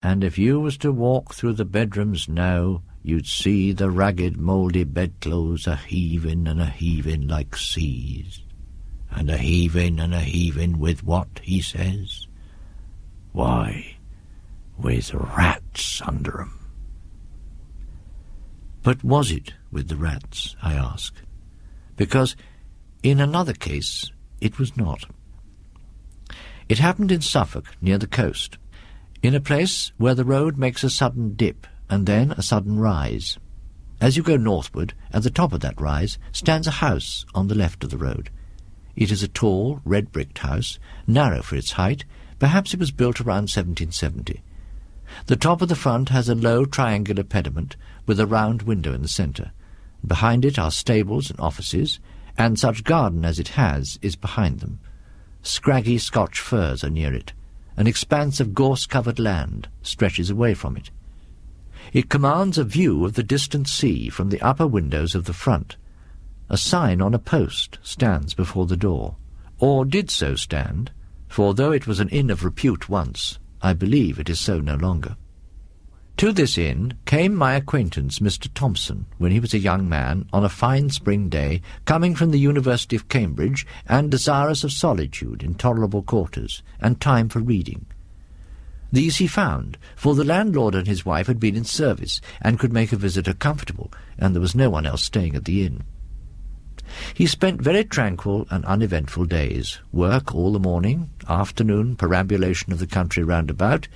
and if you was to walk through the bedrooms now, you'd see the ragged, mouldy bedclothes a-heaving and a-heaving like seas, and a-heaving with what, he says? Why, with rats under 'em. But was it with the rats, I ask? Because in another case it was not. It happened in Suffolk, near the coast, in a place where the road makes a sudden dip and then a sudden rise. As you go northward, at the top of that rise stands a house on the left of the road. It is a tall, red-bricked house, narrow for its height. Perhaps it was built around 1770. The top of the front has a low triangular pediment with a round window in the centre. Behind it are stables and offices, and such garden as it has is behind them. Scraggy Scotch firs are near it. An expanse of gorse-covered land stretches away from it. It commands a view of the distant sea from the upper windows of the front. A sign on a post stands before the door, or did so stand, for though it was an inn of repute once, I believe it is so no longer. To this inn came my acquaintance Mr. Thompson when he was a young man on a fine spring day, coming from the University of Cambridge and desirous of solitude in tolerable quarters and time for reading. These he found, for the landlord and his wife had been in service and could make a visitor comfortable, and there was no one else staying at the inn. He spent very tranquil and uneventful days, work all the morning, afternoon perambulation of the country round about,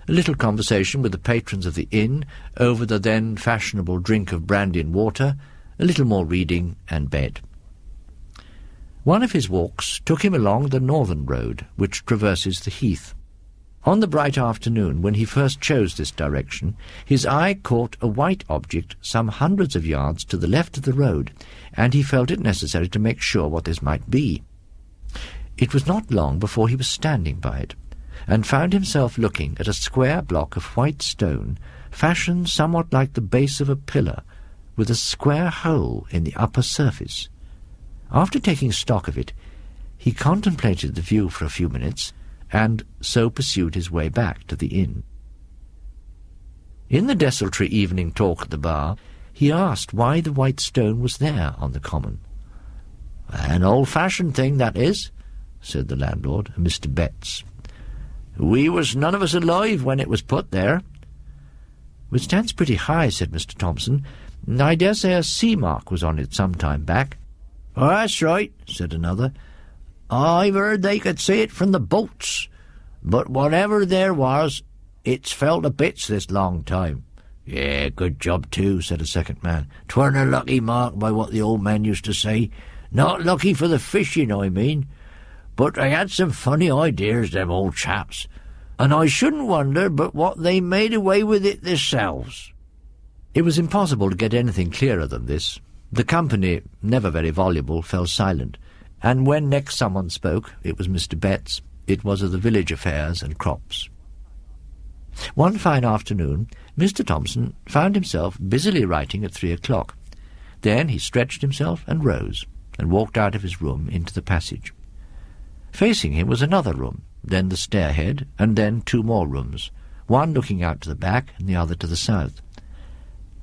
a little conversation with the patrons of the inn over the then fashionable drink of brandy and water, a little more reading, and bed. One of his walks took him along the northern road, which traverses the heath. On the bright afternoon, when he first chose this direction, his eye caught a white object some hundreds of yards to the left of the road, and he felt it necessary to make sure what this might be. It was not long before he was standing by it, and found himself looking at a square block of white stone, fashioned somewhat like the base of a pillar, with a square hole in the upper surface. After taking stock of it, he contemplated the view for a few minutes, and so pursued his way back to the inn. In the desultory evening talk at the bar, he asked why the white stone was there on the common. "An old-fashioned thing, that is," said the landlord, Mr. Betts. "We was none of us alive when it was put there." "It stands pretty high," said Mr. Thompson. "I dare say a sea mark was on it some time back." "Oh, that's right," said another. "I've heard they could see it from the boats, but whatever there was, it's fell to bits this long time." "Yeah, good job too," said a second man. "'Tweren't a lucky mark by what the old man used to say. Not lucky for the fishing, I mean. But they had some funny ideas, them old chaps, and I shouldn't wonder but what they made away with it themselves." It was impossible to get anything clearer than this. The company, never very voluble, fell silent, and when next someone spoke, it was Mr. Betts. It was of the village affairs and crops. One fine afternoon, Mr. Thompson found himself busily writing at 3 o'clock. Then he stretched himself and rose, and walked out of his room into the passage. Facing him was another room, then the stairhead, and then 2 more rooms, one looking out to the back and the other to the south.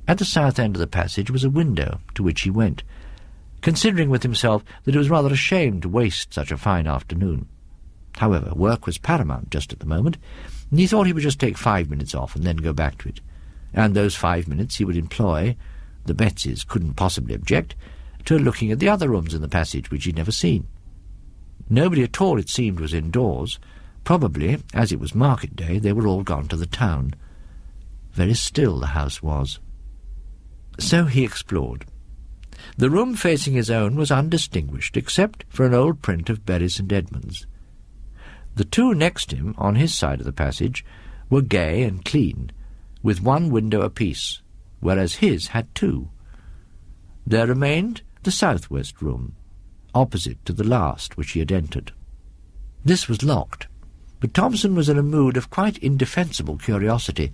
At the south end of the passage was a window, to which he went, considering with himself that it was rather a shame to waste such a fine afternoon. However, work was paramount just at the moment, and he thought he would just take 5 minutes off and then go back to it. And those 5 minutes he would employ, the Bettses couldn't possibly object, to looking at the other rooms in the passage which he'd never seen. Nobody at all, it seemed, was indoors. Probably, as it was market day, they were all gone to the town. Very still the house was. So he explored. The room facing his own was undistinguished, except for an old print of Bury St. Edmunds. The 2 next him, on his side of the passage, were gay and clean, with 1 window apiece, whereas his had 2. There remained the southwest room, opposite to the last which he had entered. This was locked, but Thompson was in a mood of quite indefensible curiosity,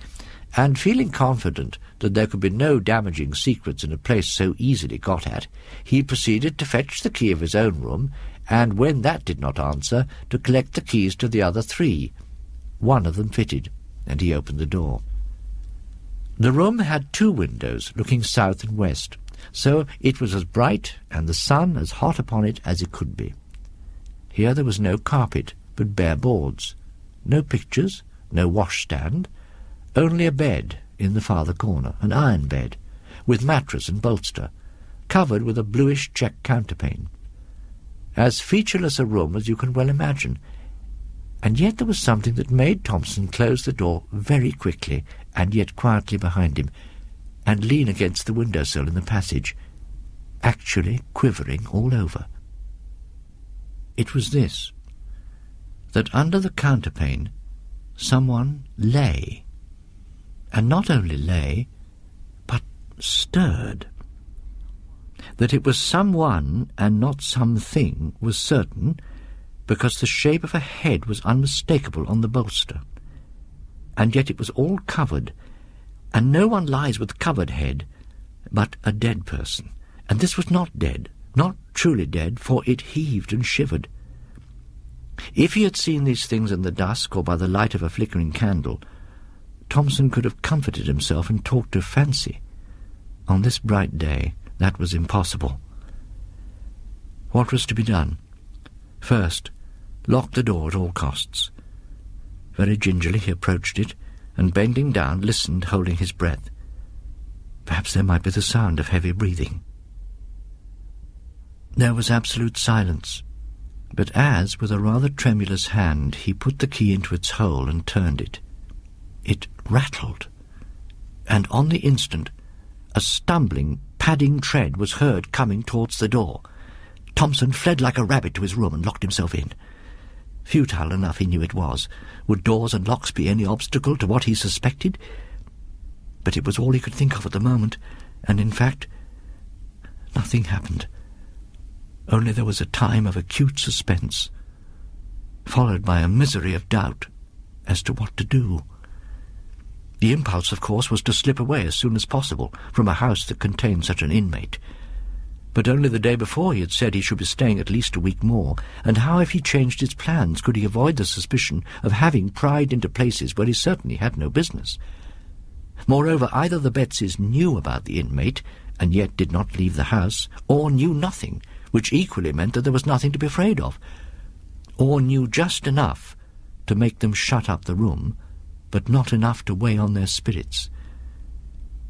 and feeling confident that there could be no damaging secrets in a place so easily got at, he proceeded to fetch the key of his own room, and when that did not answer, to collect the keys to the other 3. One of them fitted. and he opened the door. The room had 2 windows looking south and west, so it was as bright and the sun as hot upon it as it could be. Here there was no carpet, but bare boards, no pictures, no washstand, only a bed in the farther corner, an iron bed, with mattress and bolster, covered with a bluish check counterpane. As featureless a room as you can well imagine, and yet there was something that made Thompson close the door very quickly and yet quietly behind him, and lean against the window-sill in the passage, actually quivering all over. It was this, that under the counterpane someone lay, and not only lay, but stirred. That it was someone and not something was certain, because the shape of a head was unmistakable on the bolster, and yet it was all covered, and no one lies with covered head but a dead person, and this was not dead, not truly dead, for it heaved and shivered. If he had seen these things in the dusk or by the light of a flickering candle, Thompson could have comforted himself and talked of fancy. On this bright day, that was impossible. What was to be done? First, lock the door at all costs. Very gingerly he approached it, and bending down, listened, holding his breath. Perhaps there might be the sound of heavy breathing. There was absolute silence, but as, with a rather tremulous hand, he put the key into its hole and turned it, it rattled, and on the instant a stumbling, padding tread was heard coming towards the door. Thompson fled like a rabbit to his room and locked himself in. Futile enough he knew it was. Would doors and locks be any obstacle to what he suspected? But it was all he could think of at the moment, and in fact nothing happened. Only there was a time of acute suspense, followed by a misery of doubt as to what to do. The impulse, of course, was to slip away as soon as possible from a house that contained such an inmate. But only the day before he had said he should be staying at least a week more, and how, if he changed his plans, could he avoid the suspicion of having pried into places where he certainly had no business? Moreover, either the Betseys knew about the inmate, and yet did not leave the house, or knew nothing, which equally meant that there was nothing to be afraid of, or knew just enough to make them shut up the room, but not enough to weigh on their spirits.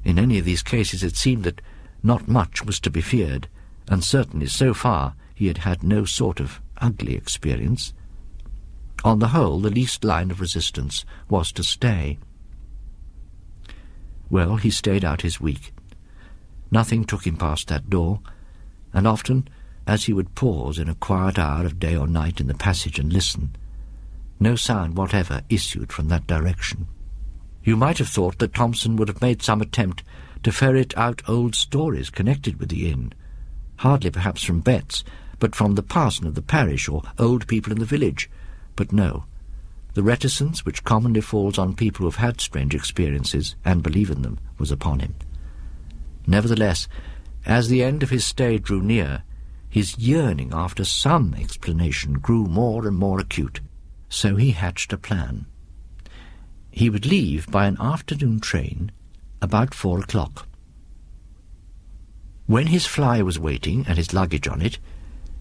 In any of these cases it seemed that not much was to be feared, and certainly so far he had had no sort of ugly experience. On the whole, the least line of resistance was to stay. Well, he stayed out his week. Nothing took him past that door, and often, as he would pause in a quiet hour of day or night in the passage and listen, no sound whatever issued from that direction. You might have thought that Thompson would have made some attempt to ferret out old stories connected with the inn, hardly perhaps from Betts, but from the parson of the parish or old people in the village. But no, the reticence which commonly falls on people who have had strange experiences and believe in them was upon him. Nevertheless, as the end of his stay drew near, his yearning after some explanation grew more and more acute. So he hatched a plan. He would leave by an afternoon train about 4 o'clock. When his fly was waiting and his luggage on it,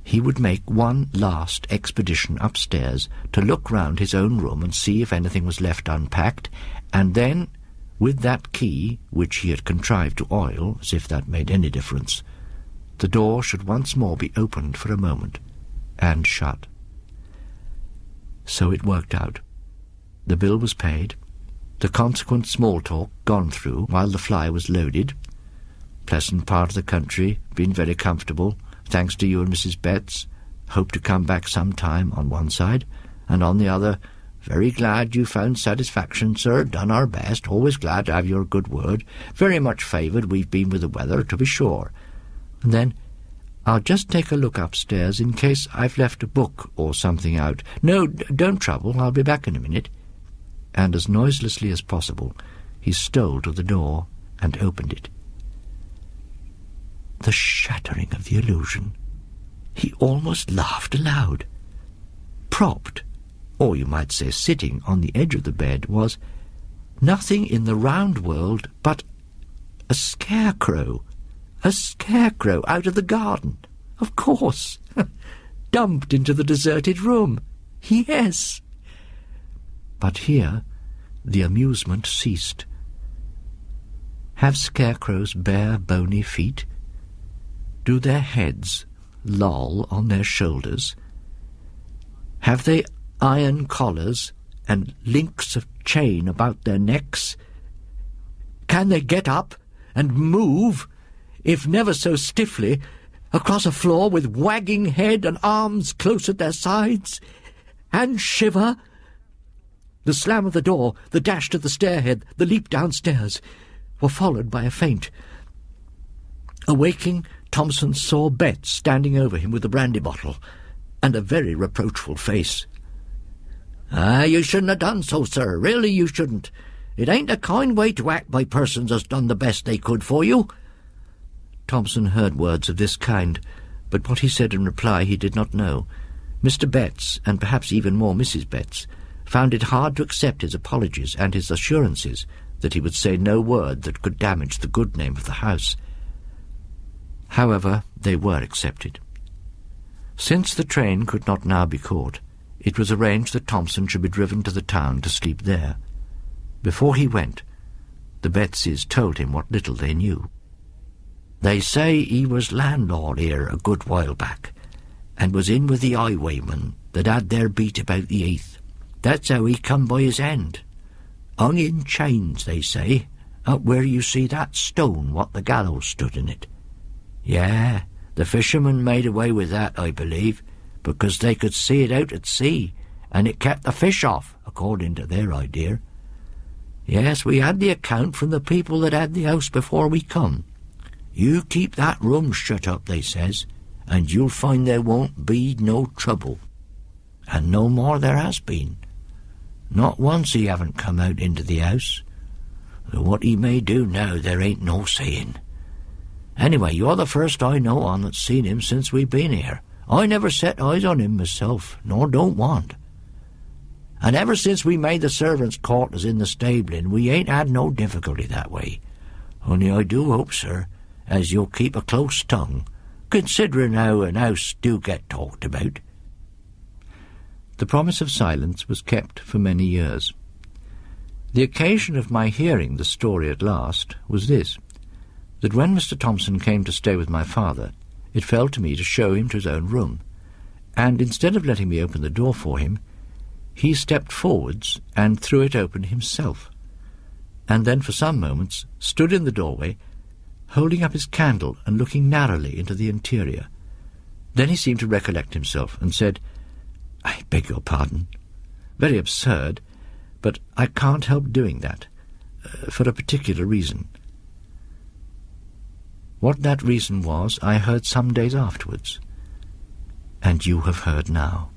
he would make one last expedition upstairs to look round his own room and see if anything was left unpacked, and then, with that key, which he had contrived to oil, as if that made any difference, the door should once more be opened for a moment and shut. So it worked out. The bill was paid, the consequent small talk gone through while the fly was loaded. Pleasant part of the country, been very comfortable, thanks to you and Mrs. Betts. Hope to come back some time on one side, and on the other, very glad you found satisfaction, sir, done our best, always glad to have your good word, very much favoured we've been with the weather, to be sure. And then, I'll just take a look upstairs in case I've left a book or something out. No, don't trouble, I'll be back in a minute. And as noiselessly as possible, he stole to the door and opened it. The shattering of the illusion. He almost laughed aloud. Propped, or you might say sitting, on the edge of the bed was Nothing in the round world but a scarecrow. A scarecrow out of the garden. Of course. Dumped into the deserted room. Yes. But here the amusement ceased. Have scarecrows bare, bony feet? Do their heads loll on their shoulders? Have they iron collars and links of chain about their necks? Can they get up and move, if never so stiffly, across a floor with wagging head and arms close at their sides, and shiver? The slam of the door, the dash to the stairhead, the leap downstairs were followed by a faint. Awaking, Thompson saw Bet standing over him with a brandy bottle and a very reproachful face. "Ah, you shouldn't have done so, sir. Really, you shouldn't. It ain't a kind way to act by persons as done the best they could for you." Thompson heard words of this kind, but what he said in reply he did not know. Mr. Betts, and perhaps even more Mrs. Betts, found it hard to accept his apologies and his assurances that he would say no word that could damage the good name of the house. However, they were accepted. Since the train could not now be caught, it was arranged that Thompson should be driven to the town to sleep there. Before he went, the Bettses told him what little they knew. They say he was landlord here a good while back, and was in with the highwaymen that had their beat about the heath. That's how he come by his end. Hung in chains, they say, up where you see that stone what the gallows stood in it. Yeah, the fishermen made away with that, I believe, because they could see it out at sea, and it kept the fish off, according to their idea. Yes, we had the account from the people that had the house before we come. You keep that room shut up, they says, and you'll find there won't be no trouble. And no more there has been. Not once he haven't come out into the house. Though what he may do now there ain't no saying. Anyway, you're the first I know on that's seen him since we've been here. I never set eyes on him myself, nor don't want. And ever since we made the servants' quarters in the stabling, we ain't had no difficulty that way. Only I do hope, sir, as you'll keep a close tongue, considering how an house do get talked about." The promise of silence was kept for many years. The occasion of my hearing the story at last was this, that when Mr. Thompson came to stay with my father, it fell to me to show him to his own room, and instead of letting me open the door for him, he stepped forwards and threw it open himself, and then for some moments stood in the doorway, holding up his candle and looking narrowly into the interior. Then he seemed to recollect himself and said, "I beg your pardon. Very absurd, but I can't help doing that, for a particular reason." What that reason was I heard some days afterwards, and you have heard now.